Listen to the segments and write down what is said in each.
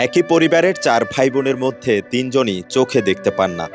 একই পরিবারের ৪ ভাই বোনের মধ্যে ৩ জনই চোখে দেখতে পান না।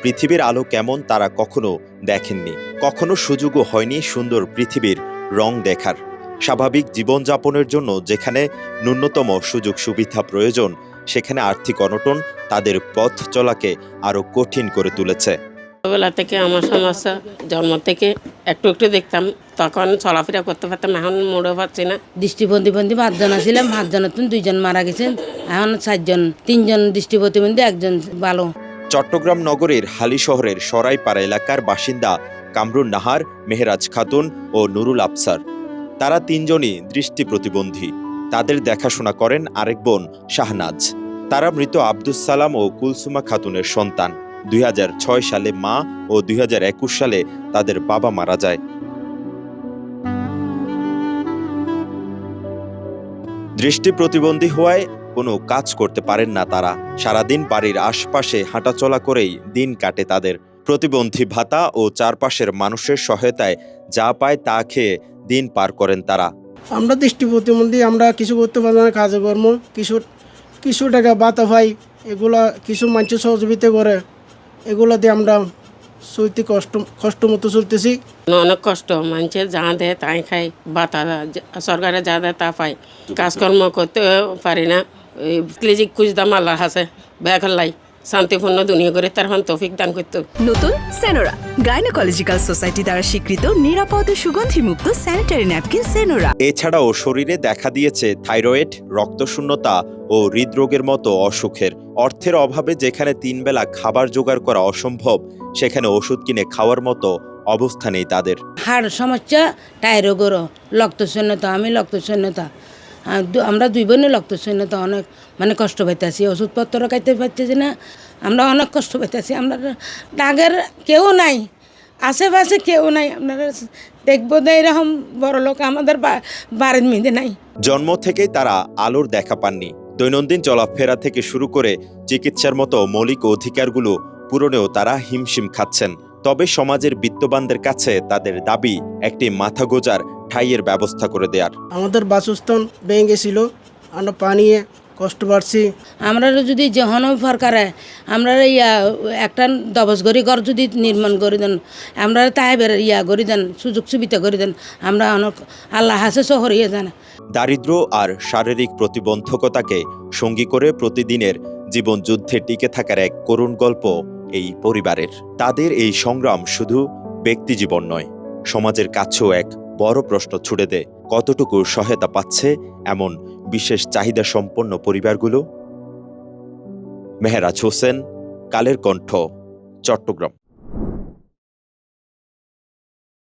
পৃথিবীর আলো কেমন তারা কখনো দেখেননি। কখনো সুযোগও হয়নি সুন্দর পৃথিবীর রং দেখার। স্বাভাবিক জীবনযাপনের জন্য যেখানে ন্যূনতম সুযোগ সুবিধা প্রয়োজন, সেখানে আর্থিক অনটন তাদের পথ চলাকে আরও কঠিন করে তুলেছে। ছোটবেলা থেকে আমার সমস্যা, জন্ম থেকে একটু একটু দেখতাম, তখন চলাফেরা করতে পারতাম, এখন মোড়ও পাচ্ছি না। দৃষ্টিপ্রতিবন্ধী ৫ জন ছিলাম, ৫ জনের ২ জন মারা গেছেন, এখন ৪ জন, ৩ জন দৃষ্টিপ্রতিবন্ধী, ১ জন ভালো। চট্টগ্রাম নগরের হালি শহরের সরাইপাড়া এলাকার বাসিন্দা কামরুন নাহার, মেহেরাজ খাতুন ও নুরুল আফসার। তারা ৩ জনই দৃষ্টি প্রতিবন্ধী। তাদের দেখাশোনা করেন আরেক বোন শাহনাজ। তারা মৃত আব্দুস সালাম ও কুলসুমা খাতুনের সন্তান। ২০০৬ সালে মা ও ২০২১ সালে তাদের বাবা মারা যায়। দৃষ্টি প্রতিবন্ধী হওয়ায় কোনো কাজ করতে পারেন না তারা। সারাদিন বাড়ির আশপাশে হাঁটাচলা করেই দিন কাটে তাদের। প্রতিবন্ধী ভাতা ও চারপাশের মানুষের সহায়তায় যা পায় তা খেয়ে দিন পার করেন তারা। আমরা দৃষ্টি প্রতিবন্ধী, আমরা কিছু করতে পারি না, কাজকর্ম কিছু টাকা ভাতা পাই, এগুলা কিছু মানুষ সহযোগিতা করে, এগুলা দিয়ে আমরা চলতে কষ্ট মতো চলতেছি। অনেক কষ্ট, মানুষের যা দেয় তাই খাই, বাতা সরকারে যা দেয় তা পাই। কাজকর্ম করতে পারি না, ক্লিজিক খুঁজতাম আল্লাহর কাছে বেখাল্লাই শান্তিপূর্ণ দুনিয়া করে তার তৌফিক দান করতে। নতুন সেনোরা, গাইনোকোলজিক্যাল সোসাইটি দ্বারা স্বীকৃত নিরাপদ ও সুগন্ধিমুক্ত স্যানিটারি ন্যাপকিন সেনোরা। এছাড়াও শরীরে দেখা দিয়েছে থাইরয়েড, রক্তশূন্যতা ও হৃদরোগের মতো অসুখের। অর্থের অভাবে যেখানে ৩ বেলা খাবার জোগাড় করা অসম্ভব, সেখানে ওষুধ কিনে খাওয়ার মতো অবস্থা নেই তাদের। হাড় সমস্যা, টাইরোগরও, রক্তশূন্যতা, আমি রক্তশূন্যতা, আমরা 2 বোনের রক্তশূন্যতা, অনেক কষ্ট পাইতেছি, ওষুধপত্র খাইতে পারতেছি না, আমরা অনেক কষ্ট পাইতেছি। আমরা ডাগের কেউ নাই, আশেপাশে কেউ নাই, আপনারা দেখবো না এরকম বড় লোক আমাদের বাড়ির মেয়েদের নাই। জন্ম থেকেই তারা আলোর দেখা পাননি। দৈনন্দিন চলাফেরা থেকে শুরু করে চিকিৎসার মতো মৌলিক অধিকারগুলো পূরণেও তারা হিমশিম খাচ্ছেন। তবে সমাজের বিত্তবানদের কাছে তাদের দাবি একটি মাথা গোজার ঠাঁইয়ের ব্যবস্থা করে দেয়ার। আমাদের বাসস্থান ভেঙে গেছিল, আমরা পানিয়ে কষ্ট পাচ্ছি। আমরা যদি যখন সরকারে আমরা একটা দবসগরি ঘর যদি নির্মাণ করে দেন, আমরা তাই করে দেন, সুযোগ সুবিধা করে দেন, আমরা অনেক আল্লাহ হাসে শহরিয়ে যান। দারিদ্র্য আর শারীরিক প্রতিবন্ধকতাকে সঙ্গী করে প্রতিদিনের জীবন যুদ্ধে টিকে থাকার এক করুণ গল্প এই পরিবারের। তাদের এই সংগ্রাম শুধু ব্যক্তিজীবন নয়, সমাজের কাছেও এক বড় প্রশ্ন ছুড়ে দেয়, কতটুকু সহায়তা পাচ্ছে এমন বিশেষ চাহিদা সম্পন্ন পরিবারগুলো। মেহেরাজ হোসেন, কালের কণ্ঠ, চট্টগ্রাম।